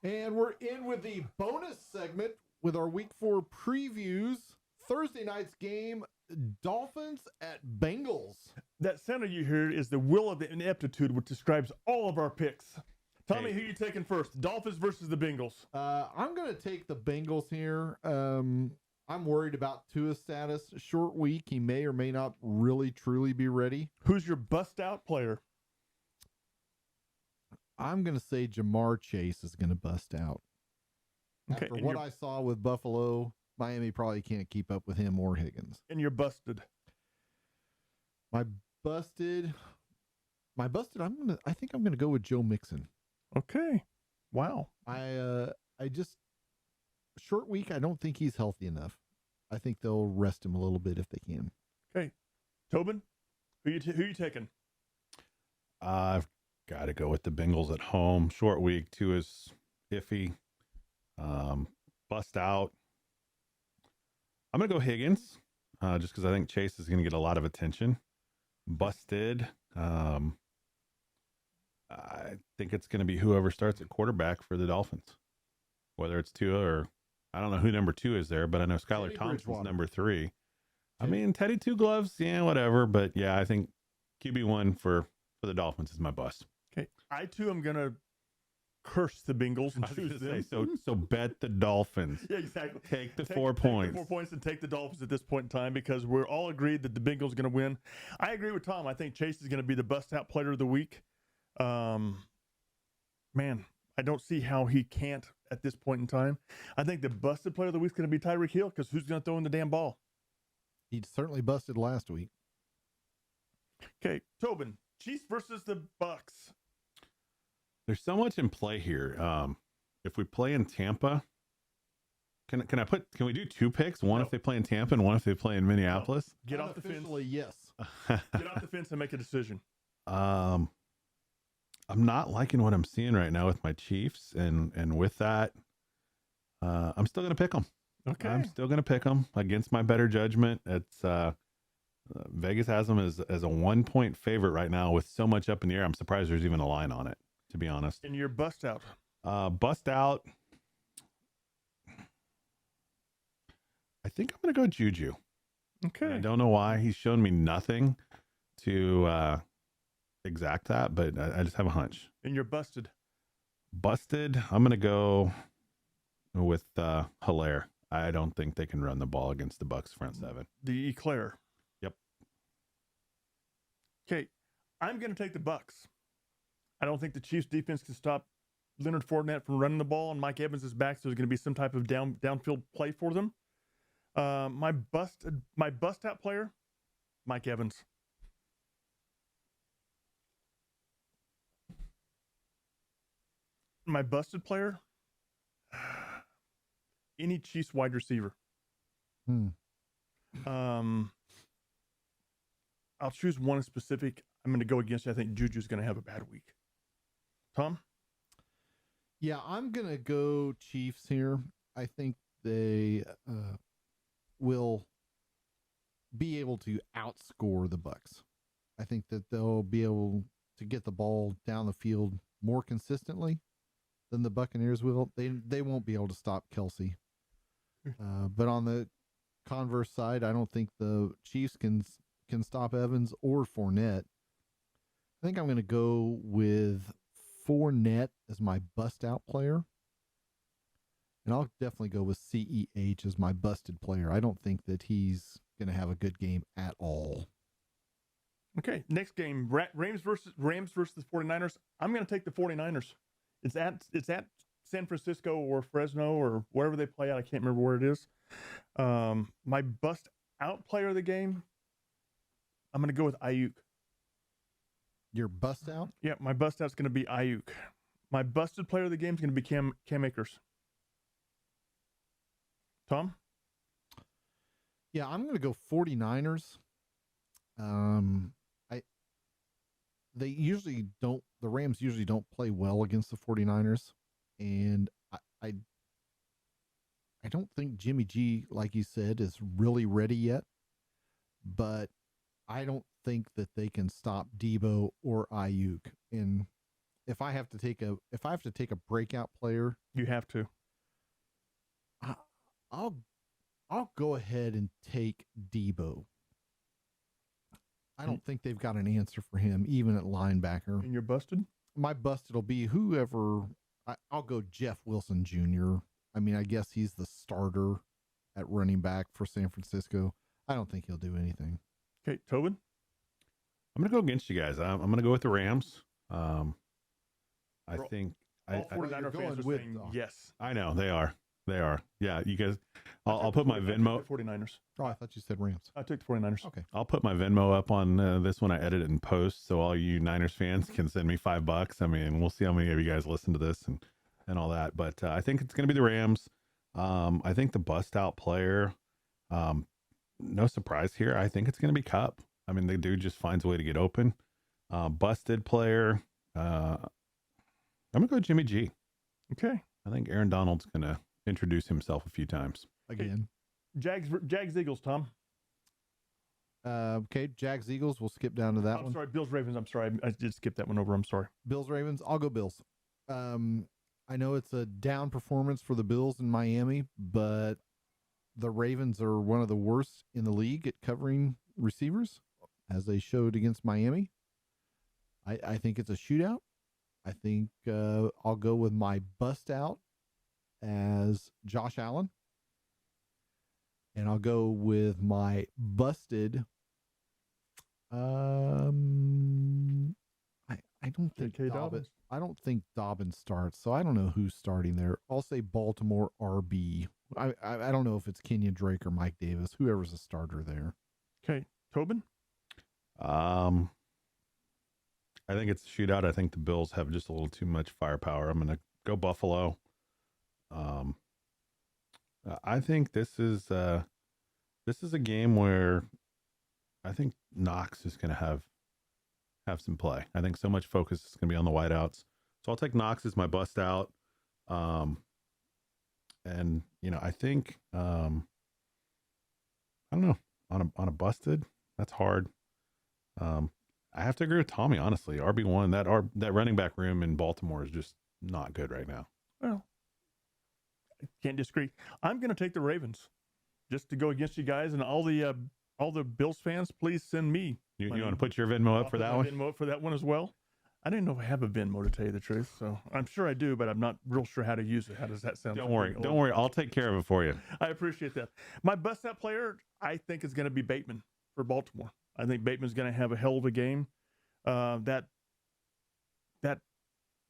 And we're in with the bonus segment with our week 4 previews. Thursday night's game, Dolphins at Bengals. That sound you hear is the will of the ineptitude, which describes all of our picks. Tell me who you taking first, Dolphins versus the Bengals. I'm going to take the Bengals here. I'm worried about Tua's status. Short week. He may or may not really, truly be ready. Who's your bust-out player? I'm going to say Jamar Chase is going to bust out. Okay, After what I saw with Buffalo, Miami probably can't keep up with him or Higgins. And you're busted. My busted, I think I'm gonna go with Joe Mixon. Okay. Wow. I just short week. I don't think he's healthy enough. I think they'll rest him a little bit if they can. Okay. Tobin, who you taking? I've got to go with the Bengals at home. Short week. Two is iffy. Bust out. I'm going to go Higgins, just because I think Chase is going to get a lot of attention. Busted. I think it's going to be whoever starts at quarterback for the Dolphins, whether it's Tua or I don't know who number 2 is there, but I know Skylar Thompson's number 3. I mean, Teddy Two Gloves, yeah, whatever. But yeah, I think QB1 for the Dolphins is my bust. Okay, I too am going to curse the Bengals and choose them. So bet the Dolphins. Yeah, exactly. Take the 4 points. Take the 4 points and take the Dolphins at this point in time because we're all agreed that the Bengals are going to win. I agree with Tom. I think Chase is going to be the bust-out player of the week. Man, I don't see how he can't at this point in time. I think the busted player of the week is going to be Tyreek Hill because who's going to throw in the damn ball? He certainly busted last week. Okay, Tobin, Chiefs versus the Bucks. There's so much in play here. If we play in Tampa, can we do 2 picks? One if they play in Tampa and one if they play in Minneapolis? No. Get off the fence. Yes. Get off the fence and make a decision. I'm not liking what I'm seeing right now with my Chiefs, and with that, I'm still gonna pick them. Okay. I'm still gonna pick them against my better judgment. It's Vegas has them as a 1-point favorite right now with so much up in the air. I'm surprised there's even a line on it, to be honest. And your bust out. Bust out. I think I'm going to go Juju. Okay. And I don't know why. He's shown me nothing to exact that, but I just have a hunch. And you're busted. Busted. I'm going to go with Hilaire. I don't think they can run the ball against the Bucks front 7. The Eclair. Yep. Okay. I'm going to take the Bucks. I don't think the Chiefs defense can stop Leonard Fournette from running the ball on Mike Evans' back, so there's going to be some type of downfield play for them. My bust out player, Mike Evans. My busted player, any Chiefs wide receiver. I'll choose one specific. I'm going to go against you. I think Juju's going to have a bad week. Tom? Yeah, I'm going to go Chiefs here. I think they will be able to outscore the Bucks. I think that they'll be able to get the ball down the field more consistently than the Buccaneers will. They won't be able to stop Kelsey. But on the converse side, I don't think the Chiefs can stop Evans or Fournette. I think I'm going to go with Fournette as my bust-out player. And I'll definitely go with CEH as my busted player. I don't think that he's going to have a good game at all. Okay, next game, Rams versus the 49ers. I'm going to take the 49ers. It's at San Francisco or Fresno or wherever they play at. I can't remember where it is. My bust-out player of the game, I'm going to go with Ayuk. Your bust out? Yeah, my bust out's going to be Ayuk. My busted player of the game is going to be Cam Akers. Tom? Yeah, I'm going to go 49ers. The Rams usually don't play well against the 49ers. And I don't think Jimmy G, like you said, is really ready yet. But I don't think that they can stop Debo or Ayuk. And if I have to take a breakout player, You have to. I'll go ahead and take Debo. I don't think they've got an answer for him, even at linebacker. And you're busted? My busted will be whoever. I'll go Jeff Wilson Jr. I mean, I guess he's the starter at running back for San Francisco. I don't think he'll do anything. Okay, Tobin? I'm going to go against you guys. I'm going to go with the Rams. I think All 49er fans are saying yes. I know they are. They are. Yeah, you guys. I'll put my Venmo. 49ers. Oh, I thought you said Rams. I took the 49ers. Okay. I'll put my Venmo up on this one. I edit it in post, so all you Niners fans can send me $5. I mean, we'll see how many of you guys listen to this and all that. But I think it's going to be the Rams. I think the bust out player. No surprise here. I think it's going to be Cup. I mean, the dude just finds a way to get open. Busted player. I'm gonna go Jimmy G. Okay. I think Aaron Donald's gonna introduce himself a few times Again. Jags Eagles, Tom. Okay, Jags Eagles. We'll skip down to that one. I'm sorry, Bills Ravens. I'm sorry, I did skip that one over. I'm sorry. Bills Ravens. I'll go Bills. I know it's a down performance for the Bills in Miami, but the Ravens are one of the worst in the league at covering receivers, as they showed against Miami. I think it's a shootout. I think I'll go with my bust out as Josh Allen. And I'll go with my busted. I don't think Dobbins. I don't think Dobbins starts, so I don't know who's starting there. I'll say Baltimore RB. I don't know if it's Kenyon Drake or Mike Davis, whoever's a starter there. Okay, Tobin. I think it's a shootout. I think the Bills have just a little too much firepower. I'm going to go Buffalo. I think this is a game where I think Knox is going to have some play. I think so much focus is going to be on the wideouts. So I'll take Knox as my bust out. And I think I don't know, on a busted, that's hard. I have to agree with Tommy, honestly. RB1, that running back room in Baltimore is just not good right now. Well, I can't disagree. I'm going to take the Ravens just to go against you guys, and all the Bills fans, please send me. You want to put your Venmo up for that one? Venmo up for that one as well. I didn't know if I have a Venmo, to tell you the truth. So I'm sure I do, but I'm not real sure how to use it. How does that sound? Don't worry. I'll take care of it for you. I appreciate that. My bust out player, I think, is going to be Bateman for Baltimore. I think Bateman's going to have a hell of a game. That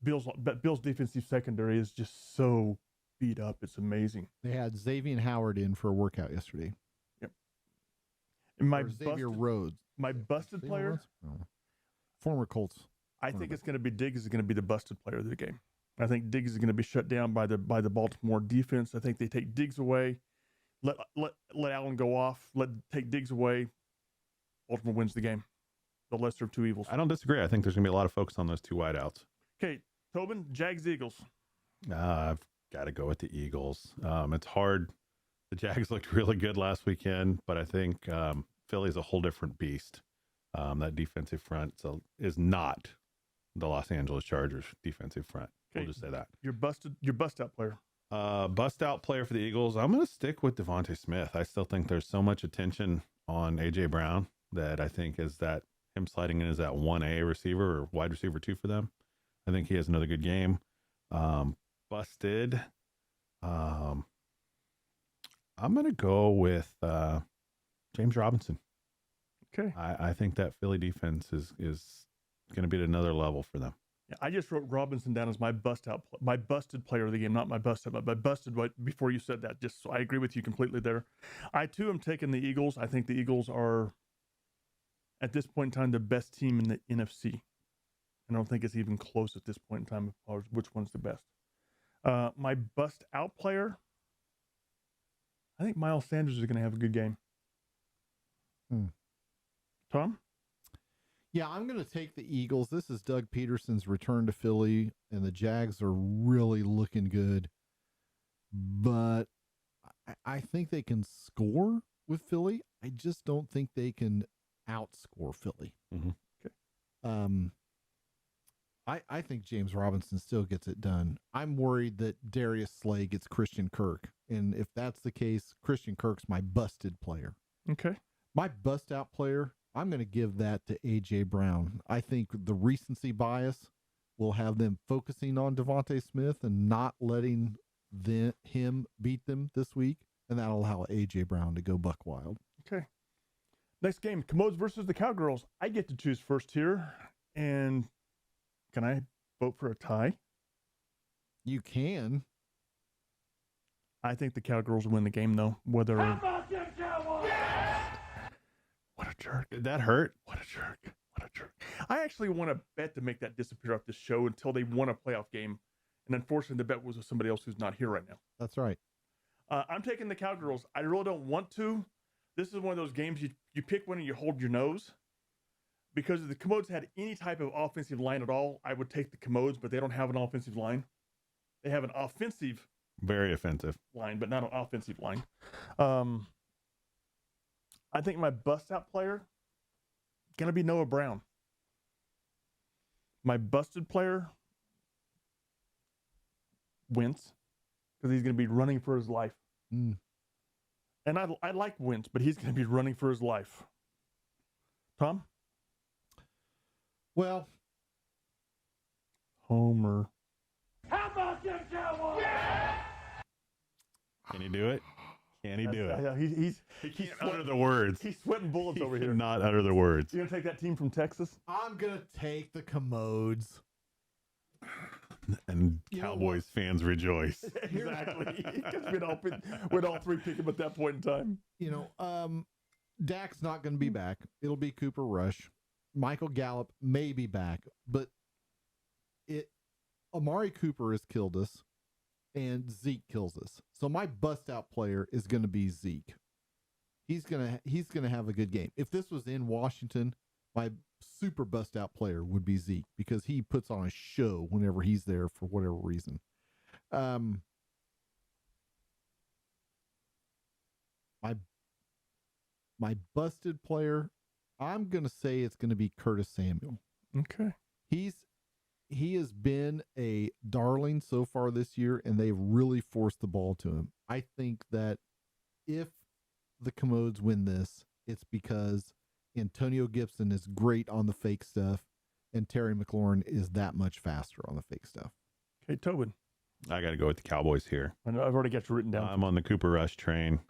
Bills defensive secondary is just so beat up. It's amazing. They had Xavier Howard in for a workout yesterday. Yep. And Xavier Rhodes. My busted player, former Colts. I think it's going to be Diggs is going to be the busted player of the game. I think Diggs is going to be shut down by the Baltimore defense. I think they take Diggs away, let Allen go off, take Diggs away. Baltimore wins the game. The lesser of two evils. I don't disagree. I think there's going to be a lot of focus on those two wideouts. Okay, Tobin, Jags, Eagles. I've got to go with the Eagles. It's hard. The Jags looked really good last weekend, but I think Philly's a whole different beast. That defensive front is not the Los Angeles Chargers defensive front. Okay. We'll just say that. Your bust out player. Bust out player for the Eagles. I'm going to stick with Devontae Smith. I still think there's so much attention on AJ Brown that I think is that him sliding in as that 1A receiver or wide receiver 2 for them. I think he has another good game. Busted. I'm going to go with James Robinson. Okay. I think that Philly defense is going to be at another level for them. Yeah, I just wrote Robinson down as my busted player of the game, not my busted, but my busted. Before you said that, just so I agree with you completely there. I too am taking the Eagles. I think the Eagles are, at this point in time, the best team in the NFC. I don't think it's even close at this point in time as far as which one's the best. My bust out player, I think Miles Sanders is going to have a good game. Tom? Yeah, I'm going to take the Eagles. This is Doug Peterson's return to Philly, and the Jags are really looking good. But I think they can score with Philly. I just don't think they can outscore Philly. Mm-hmm. Okay. I think James Robinson still gets it done. I'm worried that Darius Slay gets Christian Kirk. And if that's the case, Christian Kirk's my busted player. Okay. My bust out player, I'm going to give that to A.J. Brown. I think the recency bias will have them focusing on Devontae Smith and not letting him beat them this week. And that'll allow A.J. Brown to go buck wild. Okay. Next game, Commodes versus the Cowgirls. I get to choose first here. And can I vote for a tie? You can. I think the Cowgirls win the game, though. Whether. How about them Cowboys? What a jerk. Did that hurt? What a jerk. What a jerk. I actually want to bet to make that disappear off this show until they won a playoff game. And unfortunately, the bet was with somebody else who's not here right now. That's right. I'm taking the Cowgirls. I really don't want to. This is one of those games you pick one and you hold your nose. Because if the Commodes had any type of offensive line at all, I would take the Commodes, but they don't have an offensive line. They have an offensive very offensive line, but not an offensive line. I think my bust out player gonna be Noah Brown. My busted player, Wentz, because he's gonna be running for his life. And I like Wentz, but he's gonna be running for his life. Tom? Well, Homer. How about them Cowboys? Yeah! Can he do it? Can he do it? Yeah, he can't utter the words. He's sweating bullets over here. Not utter the words. You gonna take that team from Texas? I'm going to take the Commodes. And Cowboys fans rejoice. Exactly. Because we'd all three pick him at that point in time. You know, Dak's not going to be back. It'll be Cooper Rush. Michael Gallup may be back, but Amari Cooper has killed us, and Zeke kills us. So my bust out player is going to be Zeke. He's gonna have a good game. If this was in Washington, my super bust out player would be Zeke because he puts on a show whenever he's there for whatever reason. My busted player, I'm going to say it's going to be Curtis Samuel. Okay. He has been a darling so far this year, and they've really forced the ball to him. I think that if the Commodes win this, it's because Antonio Gibson is great on the fake stuff, and Terry McLaurin is that much faster on the fake stuff. Okay, Tobin. I got to go with the Cowboys here. I know, I've already got you written down. I'm on the Cooper Rush train.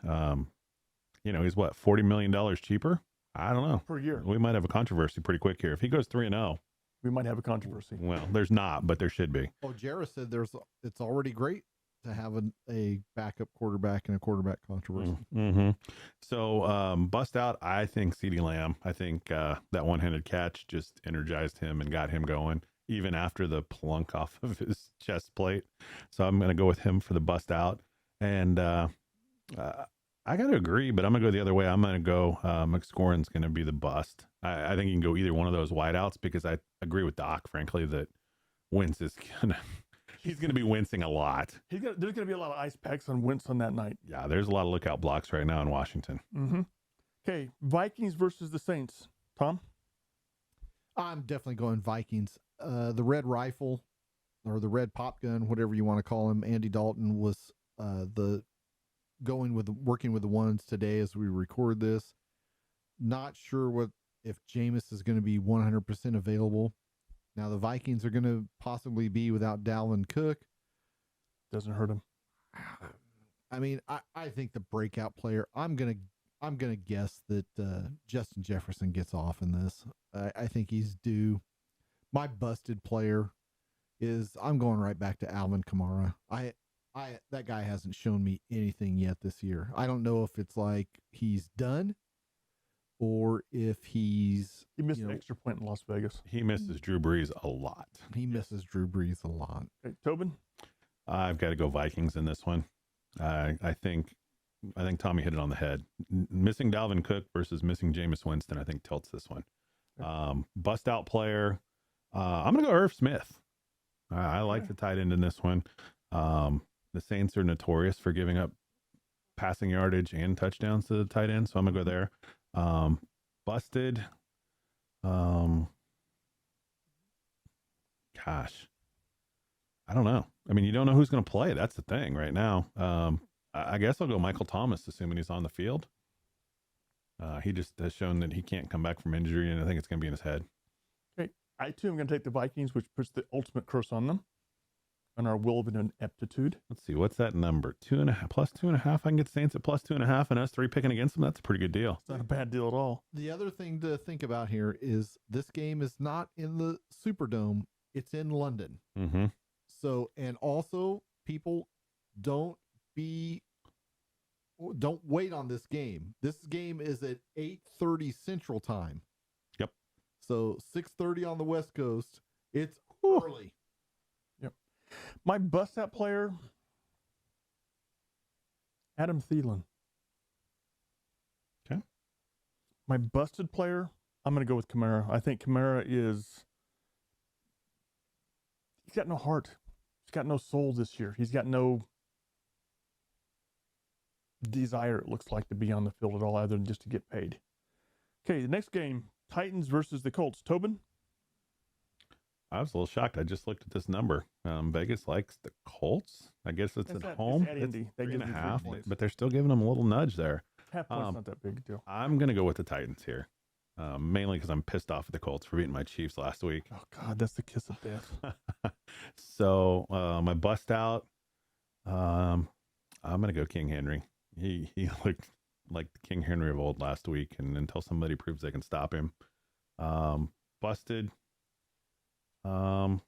He's what, $40 million cheaper? I don't know. Per year. We might have a controversy pretty quick here. If he goes 3-0, we might have a controversy. Well, there's not, but there should be. Oh, Jarrah said it's already great to have a backup quarterback and a quarterback controversy. Mm-hmm. So, bust out, I think CeeDee Lamb. I think that one-handed catch just energized him and got him going, even after the plunk off of his chest plate. So I'm going to go with him for the bust out. And I got to agree, but I'm going to go the other way. I'm going to go McScorin's going to be the bust. I think you can go either one of those wideouts because I agree with Doc, frankly, that Wentz is he's going to be wincing a lot. There's going to be a lot of ice packs on Wentz on that night. Yeah, there's a lot of lookout blocks right now in Washington. Mm-hmm. Okay, Vikings versus the Saints. Tom? I'm definitely going Vikings. The red rifle or the red pop gun, whatever you want to call him, Andy Dalton was working with the ones today as we record this. Not sure if Jameis is going to be 100% available. Now the Vikings are going to possibly be without Dalvin Cook. Doesn't hurt him. I mean, I think the breakout player, I'm gonna guess that Justin Jefferson gets off in this. I think he's due. My busted player is I'm going right back to Alvin Kamara. That guy hasn't shown me anything yet this year. I don't know if it's like he's done or if he missed an extra point in Las Vegas. He misses Drew Brees a lot. He misses Drew Brees a lot. Okay, Tobin? I've got to go Vikings in this one. I think Tommy hit it on the head. Missing Dalvin Cook versus missing Jameis Winston, I think tilts this one. Bust out player. I'm going to go Irv Smith. I like the tight end in this one. The Saints are notorious for giving up passing yardage and touchdowns to the tight end, so I'm going to go there. Busted. God, Gosh, I don't know. I mean, you don't know who's going to play. That's the thing right now. I guess I'll go Michael Thomas, assuming he's on the field. He just has shown that he can't come back from injury, and I think it's going to be in his head. Okay, I too am going to take the Vikings, which puts the ultimate curse on them, on our will of ineptitude. Let's see, what's that number? 2.5 plus 2.5. I can get Saints at plus 2.5, and us 3 picking against them. That's a pretty good deal. It's not a bad deal at all. The other thing to think about here is this game is not in the Superdome; it's in London. Mm-hmm. So, and also, people don't wait on this game. This game is at 8:30 Central Time. Yep. So 6:30 on the West Coast. It's early. Yep. My bust out player, Adam Thielen. Okay. My busted player, I'm going to go with Kamara. I think Kamara he's got no heart. He's got no soul this year. He's got no desire, it looks like, to be on the field at all, other than just to get paid. Okay, the next game, Titans versus the Colts. Tobin? I was a little shocked. I just looked at this number. Vegas likes the Colts. I guess it's at home. It's at Indy. That gives you 3 3.5, points. but they're still giving them a little nudge there. Half point's not that big a deal. I'm going to go with the Titans here, mainly because I'm pissed off at the Colts for beating my Chiefs last week. Oh, God, that's the kiss of death. So my bust out, I'm going to go King Henry. He looked like the King Henry of old last week, and until somebody proves they can stop him. Busted. I'm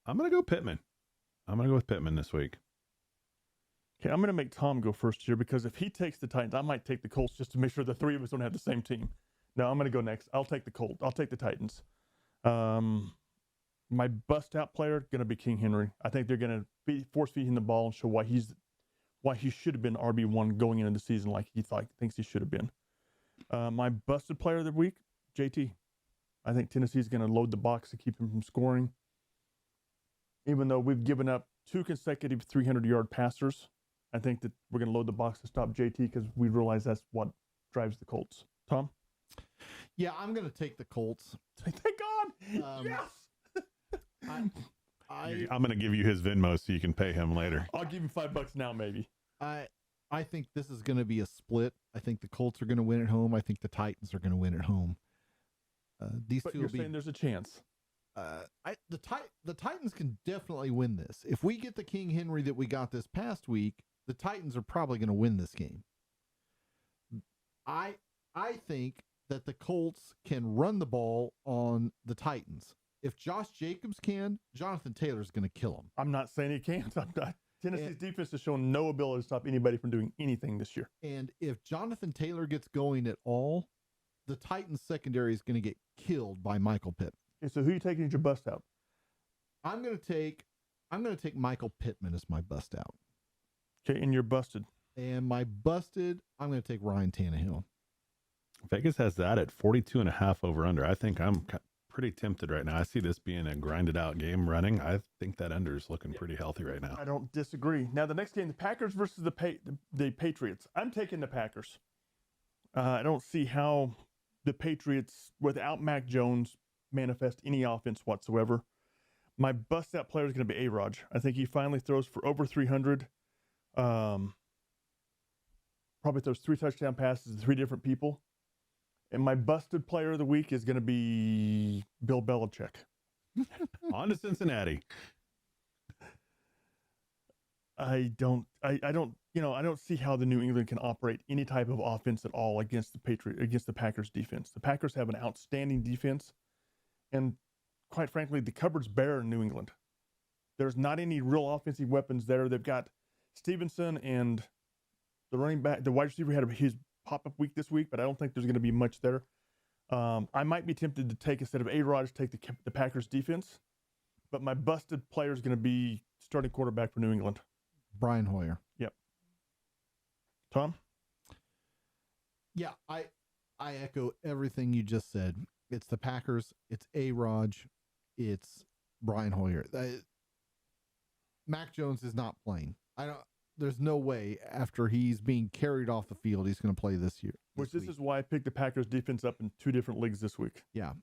going to go Pittman. I'm going to go with Pittman this week. Okay, I'm going to make Tom go first here, because if he takes the Titans, I might take the Colts just to make sure the 3 of us don't have the same team. No, I'm going to go next. I'll take the Colts. I'll take the Titans. My bust out player going to be King Henry. I think they're going to force feed him the ball and show why he should have been RB1 going into the season, like he thinks he should have been. My busted player of the week, JT. I think Tennessee's going to load the box to keep him from scoring. Even though we've given up 2 consecutive 300-yard passers, I think that we're going to load the box to stop JT, because we realize that's what drives the Colts. Tom? Yeah, I'm going to take the Colts. Thank God! Yes! I'm going to give you his Venmo so you can pay him later. I'll give him $5 now, maybe. I think this is going to be a split. I think the Colts are going to win at home. I think the Titans are going to win at home. These But two you're will be. saying there's a chance. The Titans can definitely win this. If we get the King Henry that we got this past week, the Titans are probably going to win this game. I think that the Colts can run the ball on the Titans. If Josh Jacobs can, Jonathan Taylor's going to kill him. I'm not saying he can't. I'm not. Tennessee's defense has shown no ability to stop anybody from doing anything this year. And if Jonathan Taylor gets going at all, the Titans secondary is going to get killed by Michael Pittman. Okay, so who are you taking as your bust out? I'm going to take Michael Pittman as my bust out. Okay, and you're busted. And my busted, I'm going to take Ryan Tannehill. Vegas has that at 42.5 over under. I think I'm pretty tempted right now. I see this being a grinded out game running. I think that under is looking pretty healthy right now. I don't disagree. Now, the next game, the Packers versus the Patriots. I'm taking the Packers. I don't see how the Patriots, without Mac Jones, manifest any offense whatsoever. My bust out player is going to be A-Rod. I think he finally throws for over 300. Probably throws 3 touchdown passes to 3 different people. And my busted player of the week is going to be Bill Belichick. On to Cincinnati. I don't see how the New England can operate any type of offense at all against the Packers defense. The Packers have an outstanding defense, and quite frankly, the cupboard's bare in New England. There's not any real offensive weapons there. They've got Stevenson and the running back, the wide receiver had his pop-up week this week, but I don't think there's going to be much there. I might be tempted to take, instead of A-Rod, take the Packers defense, but my busted player is going to be starting quarterback for New England. Brian Hoyer. Yep. Tom? Yeah, I echo everything you just said. It's the Packers, it's A-Rod, it's Brian Hoyer. Mac Jones is not playing. There's no way after he's being carried off the field he's going to play this year. This is why I picked the Packers defense up in 2 different leagues this week. Yeah.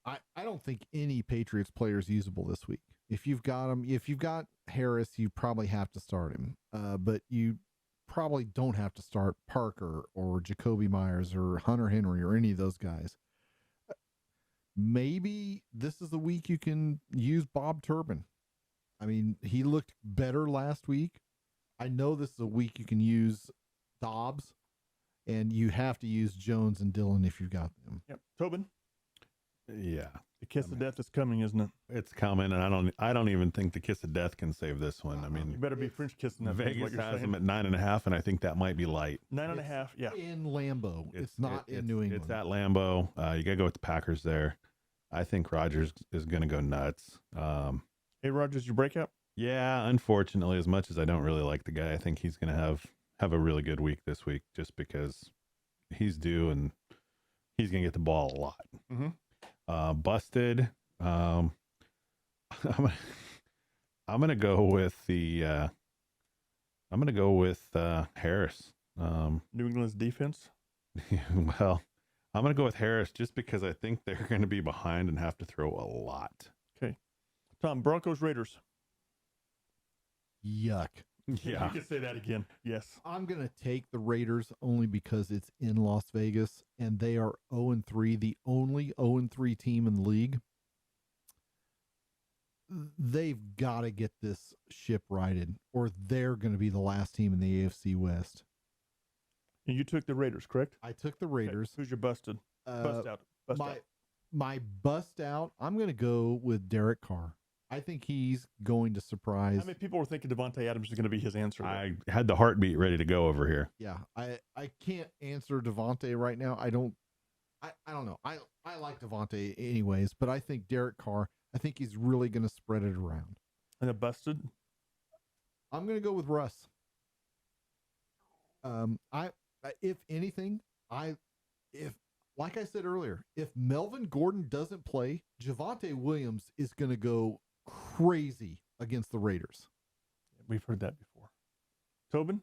I don't think any Patriots player is usable this week. If you've got him, if you've got Harris, you probably have to start him. But you probably don't have to start Parker or Jacoby Myers or Hunter Henry or any of those guys. Maybe this is the week you can use Bob Turbin. I mean, he looked better last week. I know this is a week you can use Dobbs, and you have to use Jones and Dillon if you've got them. Yep. Tobin, Yeah. the kiss of death is coming, isn't it? It's coming, and I don't even think the kiss of death can save this one. I You mean, better be French kissing that. Vegas What you're has saying. them at 9.5, and I think that might be light. 9.5. Yeah. In Lambeau. It's not in New England. It's at Lambeau. You got to go with the Packers there. I think Rodgers is going to go nuts. Hey, Rogers, your breakout? Yeah, unfortunately, as much as I don't really like the guy, I think he's going to have a really good week this week just because he's due and he's going to get the ball a lot. Mm-hmm. Busted. I'm gonna go with Harris. New England's defense. Well, I'm gonna go with Harris just because I think they're going to be behind and have to throw a lot. Okay. Tom, Broncos, Raiders. Yuck. Yeah. You can say that again. Yes. I'm going to take the Raiders only because it's in Las Vegas and they are 0-3, the only 0-3 team in the league. They've got to get this ship righted or they're going to be the last team in the AFC West. And you took the Raiders, correct? I took the Raiders. Okay. Who's your busted? Bust out. Bust out. My bust out, I'm going to go with Derek Carr. I think he's going to surprise. How many people were thinking Devontae Adams is going to be his answer? I had the heartbeat ready to go over here. Yeah, I can't answer Devontae right now. I don't know. I like Devontae anyways, but I think Derek Carr, I think he's really going to spread it around. And a busted? I'm going to go with Russ. If anything, like I said earlier, if Melvin Gordon doesn't play, Javonte Williams is going to go crazy against the Raiders. We've heard that before. Tobin?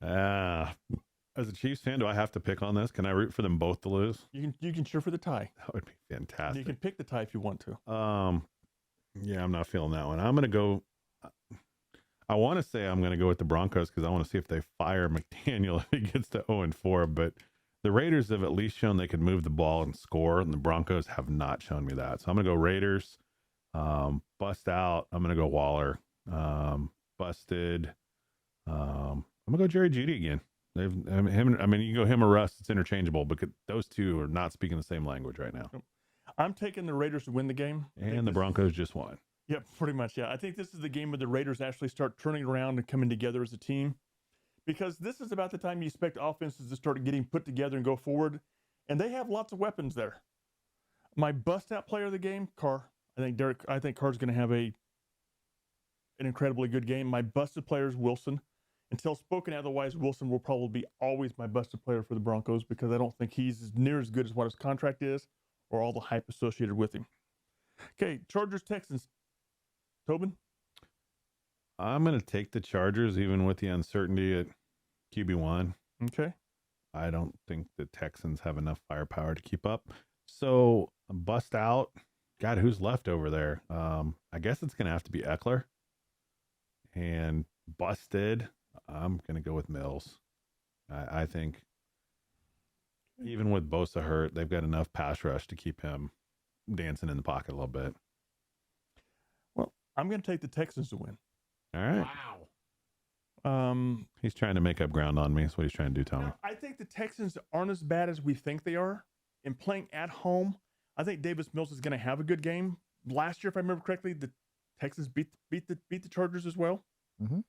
As a Chiefs fan, do I have to pick on this? Can I root for them both to lose? You can cheer for the tie. That would be fantastic. You can pick the tie if you want to. Yeah, I'm not feeling that one. I'm going to go. I want to say I'm going to go with the Broncos because I want to see if they fire McDaniel if he gets to 0-4. But the Raiders have at least shown they could move the ball and score, and the Broncos have not shown me that. So I'm going to go Raiders. Bust out. I'm going to go Waller. Busted. I'm going to go Jerry Jeudy again. You can go him or Russ. It's interchangeable because those two are not speaking the same language right now. I'm taking the Raiders to win the game. And the Broncos just won. Yep, pretty much, yeah. I think this is the game where the Raiders actually start turning around and coming together as a team because this is about the time you expect offenses to start getting put together and go forward, and they have lots of weapons there. My bust-out player of the game, Carr. I think Carr's going to have an incredibly good game. My busted player is Wilson. Until spoken otherwise, Wilson will probably be always my busted player for the Broncos because I don't think he's near as good as what his contract is or all the hype associated with him. Okay, Chargers, Texans. Tobin? I'm going to take the Chargers even with the uncertainty at QB1. Okay. I don't think the Texans have enough firepower to keep up. So, bust out. God, who's left over there? I guess it's going to have to be Eckler. And busted, I'm going to go with Mills. I think even with Bosa hurt, they've got enough pass rush to keep him dancing in the pocket a little bit. Well, I'm going to take the Texans to win. All right. Wow. He's trying to make up ground on me. That's what he's trying to do, Tommy. I think the Texans aren't as bad as we think they are. In playing at home, I think Davis Mills is going to have a good game. Last year, if I remember correctly, the Texans beat the Chargers as well. Mm-hmm.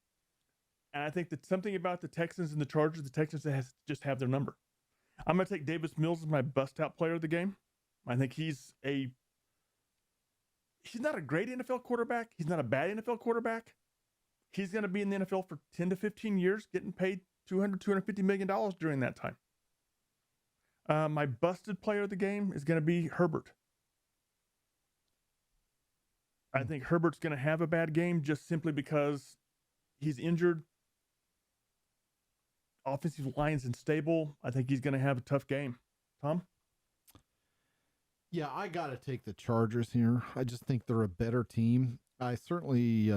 And I think that something about the Texans and the Chargers, the Texans has to just have their number. I'm going to take Davis Mills as my bust-out player of the game. I think he's not a great NFL quarterback. He's not a bad NFL quarterback. He's going to be in the NFL for 10 to 15 years, getting paid $250 million during that time. My busted player of the game is going to be Herbert. I think Herbert's going to have a bad game just simply because he's injured. Offensive line's unstable. I think he's going to have a tough game. Tom? Yeah, I got to take the Chargers here. I just think they're a better team. I certainly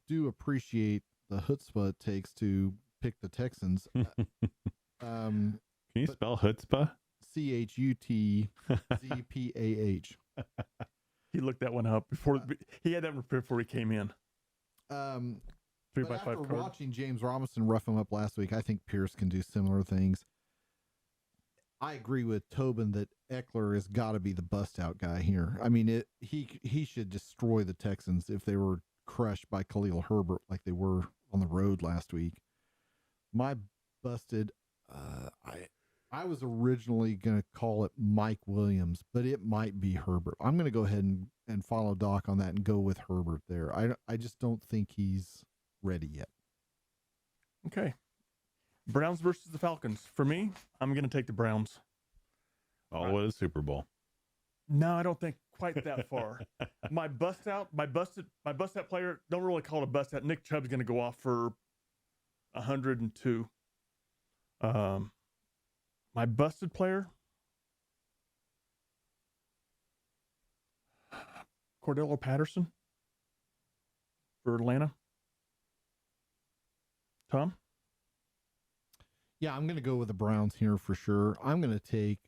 do appreciate the chutzpah it takes to pick the Texans. Can you spell chutzpah? CHUTZPAH. He looked that one up before he had that before he came in. 3 But by after 5 card. watching James Robinson rough him up last week, I think Pierce can do similar things. I agree with Tobin that Eckler has got to be the bust out guy here. I mean, he should destroy the Texans if they were crushed by Khalil Herbert like they were on the road last week. My busted, I was originally going to call it Mike Williams, but it might be Herbert. I'm going to go ahead and follow Doc on that and go with Herbert there. I just don't think he's ready yet. Okay. Browns versus the Falcons. For me, I'm going to take the Browns. Oh, it is Super Bowl. No, I don't think quite that far. My busted player, don't really call it a bust out. Nick Chubb's going to go off for 102. My busted player, Cordell Patterson for Atlanta. Tom? Yeah, I'm going to go with the Browns here for sure. I'm going to take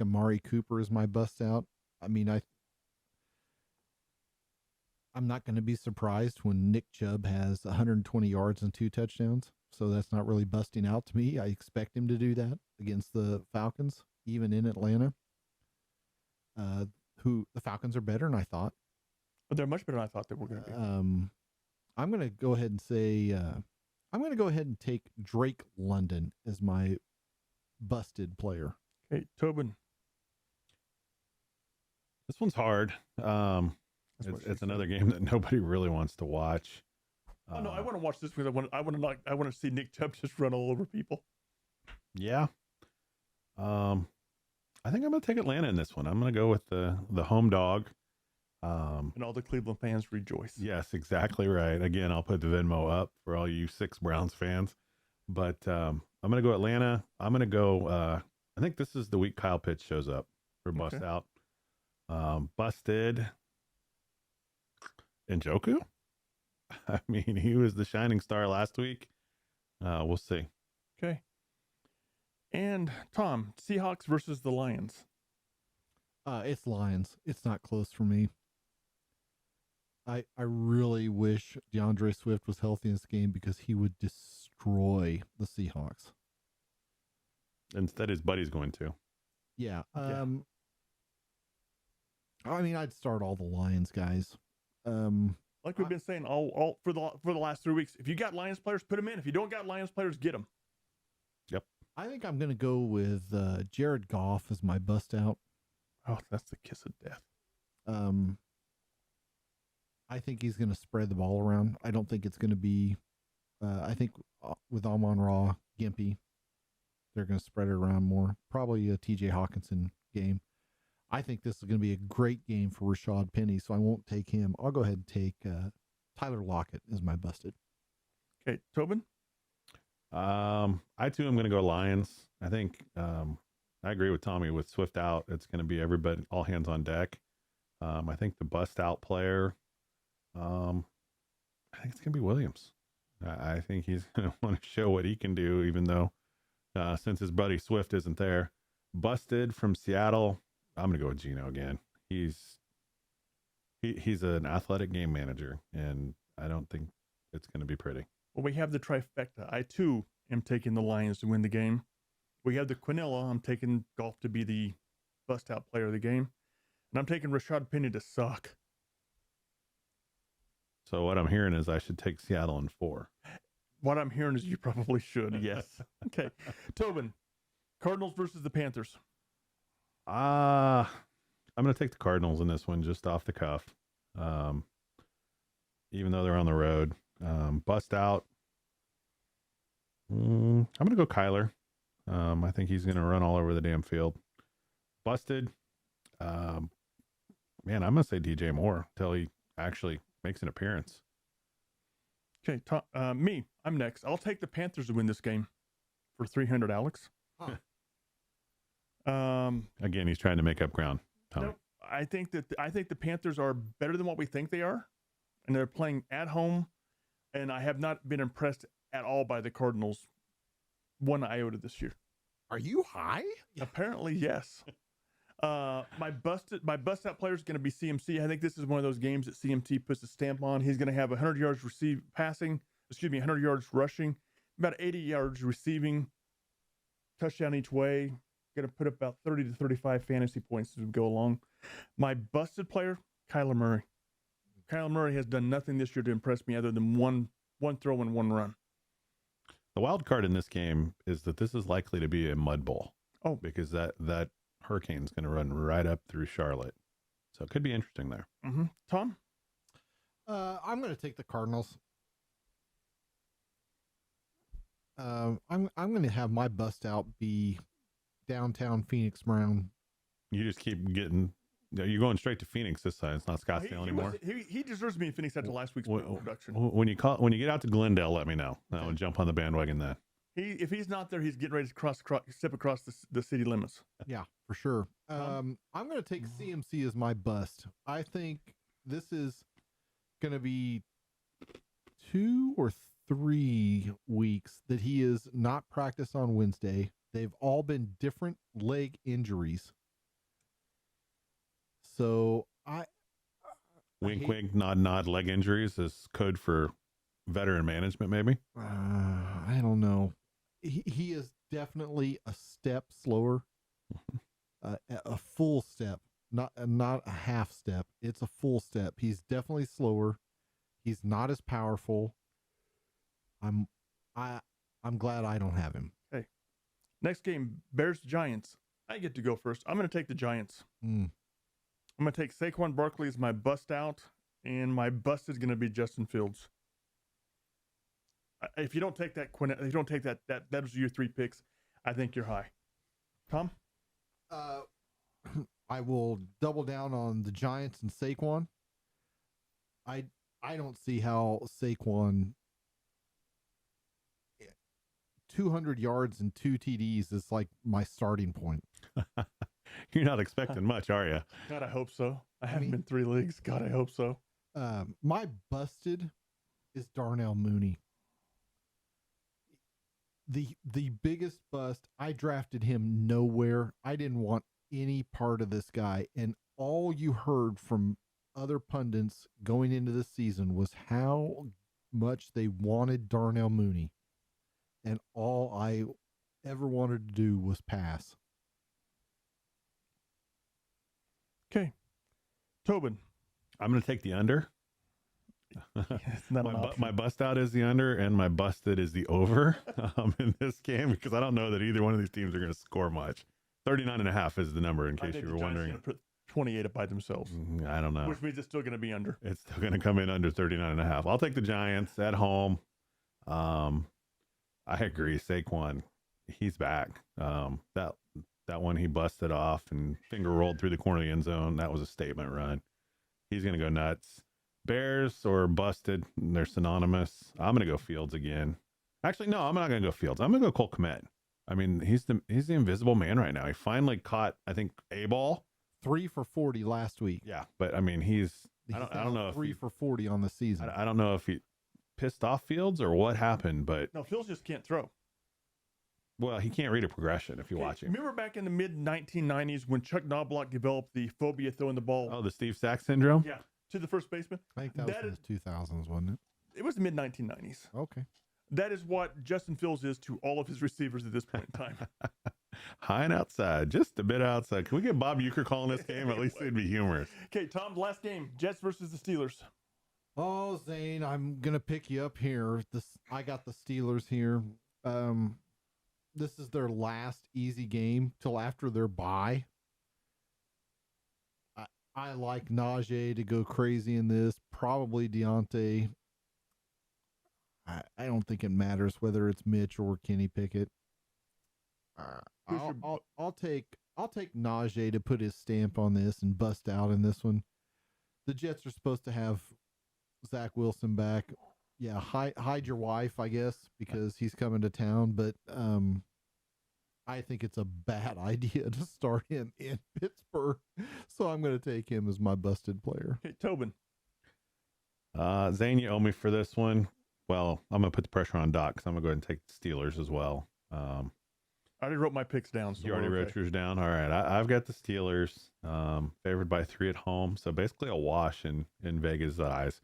Amari Cooper as my bust out. I mean, I'm not going to be surprised when Nick Chubb has 120 yards and 2 touchdowns. So that's not really busting out to me. I expect him to do that against the Falcons, even in Atlanta. Who the Falcons are better than I thought. But they're much better than I thought they were going to be. I'm going to go ahead and say, I'm going to go ahead and take Drake London as my busted player. Okay, Tobin. This one's hard. It's another game that nobody really wants to watch. Oh no, I want to watch this because I want to see Nick Chubb just run all over people. Yeah. I think I'm going to take Atlanta in this one. I'm going to go with the home dog. And all the Cleveland fans rejoice. Yes, exactly right. Again, I'll put the Venmo up for all you 6 Browns fans. But I'm going to go Atlanta. I'm going to go. I think this is the week Kyle Pitts shows up for bust out. Busted. Njoku? I mean, he was the shining star last week. We'll see. Okay. And Tom, Seahawks versus the Lions. It's Lions. It's not close for me. I really wish DeAndre Swift was healthy in this game because he would destroy the Seahawks. Instead, his buddy's going to. Yeah. I mean, I'd start all the Lions guys. Like we've been saying all for the last 3 weeks. If you got Lions players, put them in. If you don't got Lions players, get them. Yep. I think I'm going to go with Jared Goff as my bust out. Oh, that's the kiss of death. I think he's going to spread the ball around. I don't think it's going to be. I think with Amon-Ra, Gimpy, they're going to spread it around more. Probably a T.J. Hawkinson game. I think this is going to be a great game for Rashad Penny, so I won't take him. I'll go ahead and take Tyler Lockett as my busted. Okay, Tobin? I too am going to go Lions. I think I agree with Tommy with Swift out. It's going to be everybody, all hands on deck. I think the bust out player, I think it's going to be Williams. I think he's going to want to show what he can do, even though since his buddy Swift isn't there. Busted from Seattle. I'm going to go with Geno again. He's an athletic game manager, and I don't think it's going to be pretty. Well, we have the trifecta. I, too, am taking the Lions to win the game. We have the Quinella. I'm taking Goff to be the bust-out player of the game. And I'm taking Rashad Penny to suck. So what I'm hearing is I should take Seattle in 4. What I'm hearing is you probably should, yes. Okay. Tobin, Cardinals versus the Panthers. I'm going to take the Cardinals in this one just off the cuff. Even though they're on the road. Bust out. I'm going to go Kyler. I think he's going to run all over the damn field. Busted. Man, I'm going to say DJ Moore until he actually makes an appearance. Okay, I'm next. I'll take the Panthers to win this game for 300, Alex. Huh. Again, he's trying to make up ground. Tony. No, I think the Panthers are better than what we think they are, and they're playing at home. And I have not been impressed at all by the Cardinals, one iota this year. Are you high? Apparently, yes. My bust out player is going to be CMC. I think this is one of those games that CMC puts a stamp on. He's going to have 100 yards 100 yards rushing, about 80 yards receiving, touchdown each way. Going to put up about 30 to 35 fantasy points as we go along. My busted player, Kyler Murray. Kyler Murray has done nothing this year to impress me other than one throw and one run. The wild card in this game is that this is likely to be a mud bowl. Oh, because that hurricane's going to run right up through Charlotte, so it could be interesting there. Mm-hmm. Tom, I'm going to take the Cardinals. I'm going to have my bust out be downtown Phoenix Brown. You just keep getting. You're going straight to Phoenix this time. It's not Scottsdale anymore. He deserves to be in Phoenix after last week's production. When you get out to Glendale, let me know. I'll jump on the bandwagon then. If he's not there, he's getting ready to step across the city limits. Yeah, for sure. I'm going to take CMC as my bust. I think this is going to be 2 or 3 weeks that he is not practiced on Wednesday. They've all been different leg injuries. So wink, nod, leg injuries is code for veteran management, maybe. I don't know. He is definitely a step slower, a full step, not a half step. It's a full step. He's definitely slower. He's not as powerful. I'm glad I don't have him. Hey, next game, Bears Giants. I get to go first. I'm going to take the Giants. I'm going to take Saquon Barkley as my bust out, and my bust is going to be Justin Fields. If you don't take that, if you don't take that was your 3 picks, I think you're high. Tom? I will double down on the Giants and Saquon. I don't see how Saquon 200 yards and 2 TDs is like my starting point. You're not expecting much, are you? God, I hope so. I haven't been 3 leagues. God, I hope so. My busted is Darnell Mooney. The biggest bust, I drafted him nowhere. I didn't want any part of this guy. And all you heard from other pundits going into the season was how much they wanted Darnell Mooney. And all I ever wanted to do was pass. Okay. Tobin. I'm going to take the under. My bust out is the under, and my busted is the over in this game, because I don't know that either one of these teams are going to score much. 39.5 is the number, in case you were wondering. Put 28 up by themselves. I don't know. Which means it's still going to be under. It's still going to come in under 39.5. I'll take the Giants at home. I agree. Saquon, he's back. That one he busted off and finger rolled through the corner of the end zone. That was a statement run. He's going to go nuts. Bears or busted, they're synonymous. I'm going to go Fields again. Actually, no, I'm not going to go Fields. I'm going to go Cole Kmet. I mean, he's the invisible man right now. He finally caught, I think, a ball. 3 for 40 last week. Yeah, but I mean, I don't know if 3 for 40 on the season. I don't know if he pissed off Fields or what happened, but no, Fields just can't throw. Well, he can't read a progression if you watch him. Remember back in the mid 1990s when Chuck Knobloch developed the phobia throwing the ball? Oh, the Steve Sax syndrome? Yeah, to the first baseman. I think that was in the 2000s, wasn't it? It was the mid 1990s. Okay. That is what Justin Fields is to all of his receivers at this point in time. High and outside, just a bit outside. Can we get Bob Uecker calling this game? At least it'd be humorous. Okay, Tom, last game, Jets versus the Steelers. Oh, Zane, I'm gonna pick you up here. I got the Steelers here. This is their last easy game till after their bye. I like Najee to go crazy in this. Probably Deontay. I don't think it matters whether it's Mitch or Kenny Pickett. I'll take Najee to put his stamp on this and bust out in this one. The Jets are supposed to have Zach Wilson back. Yeah, hide your wife, I guess, because he's coming to town. But I think it's a bad idea to start him in Pittsburgh. So I'm going to take him as my busted player. Okay, Tobin. Zane, you owe me for this one. Well, I'm going to put the pressure on Doc because I'm going to go ahead and take the Steelers as well. I already wrote my picks down. So you already wrote yours down? All right. I've got the Steelers favored by 3 at home. So basically a wash in Vegas' eyes.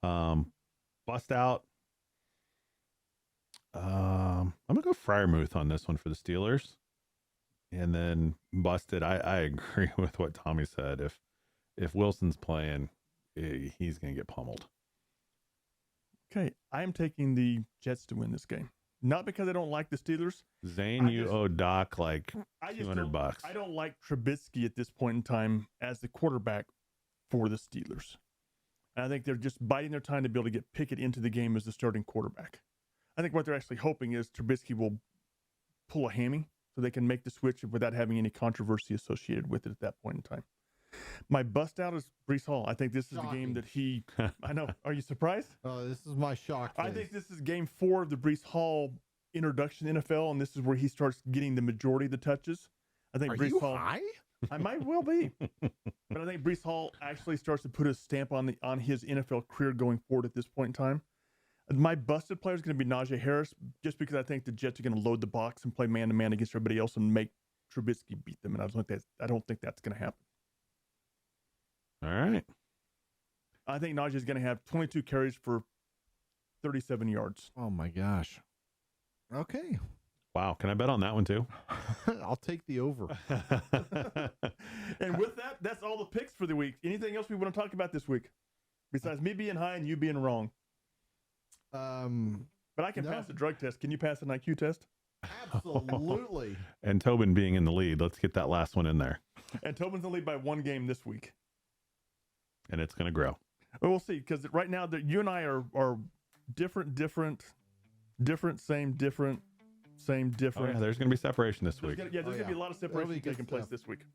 Bust out. I'm going to go Freiermuth on this one for the Steelers. And then busted. I agree with what Tommy said. If Wilson's playing, he's going to get pummeled. Okay, I am taking the Jets to win this game. Not because I don't like the Steelers. Zane, you owe Doc like $200. I don't like Trubisky at this point in time as the quarterback for the Steelers. And I think they're just biding their time to be able to get Pickett into the game as the starting quarterback. I think what they're actually hoping is Trubisky will pull a hammy so they can make the switch without having any controversy associated with it at that point in time. My bust out is Breece Hall. I think this is the game that he... I know. Are you surprised? This is my shock. I think this is game 4 of the Breece Hall introduction to NFL, and this is where he starts getting the majority of the touches. I think Breece Hall... high? I might well be. But I think Breece Hall actually starts to put a stamp on his NFL career going forward at this point in time. My busted player is going to be Najee Harris, just because I think the Jets are going to load the box and play man-to-man against everybody else and make Trubisky beat them, and I don't think that's going to happen. All right. I think Najee is going to have 22 carries for 37 yards. Oh, my gosh. Okay. Wow. Can I bet on that one too? I'll take the over. And with that, that's all the picks for the week. Anything else we want to talk about this week? Besides me being high and you being wrong. But I can pass a drug test. Can you pass an IQ test? Absolutely. And Tobin being in the lead. Let's get that last one in there. And Tobin's in the lead by 1 game this week. And it's going to grow. Well, we'll see, because right now you and I are different, same, different. Oh, yeah, there's going to be separation this week. There's going to be a lot of separation taking place this week.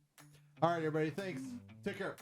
All right, everybody. Thanks. Take care.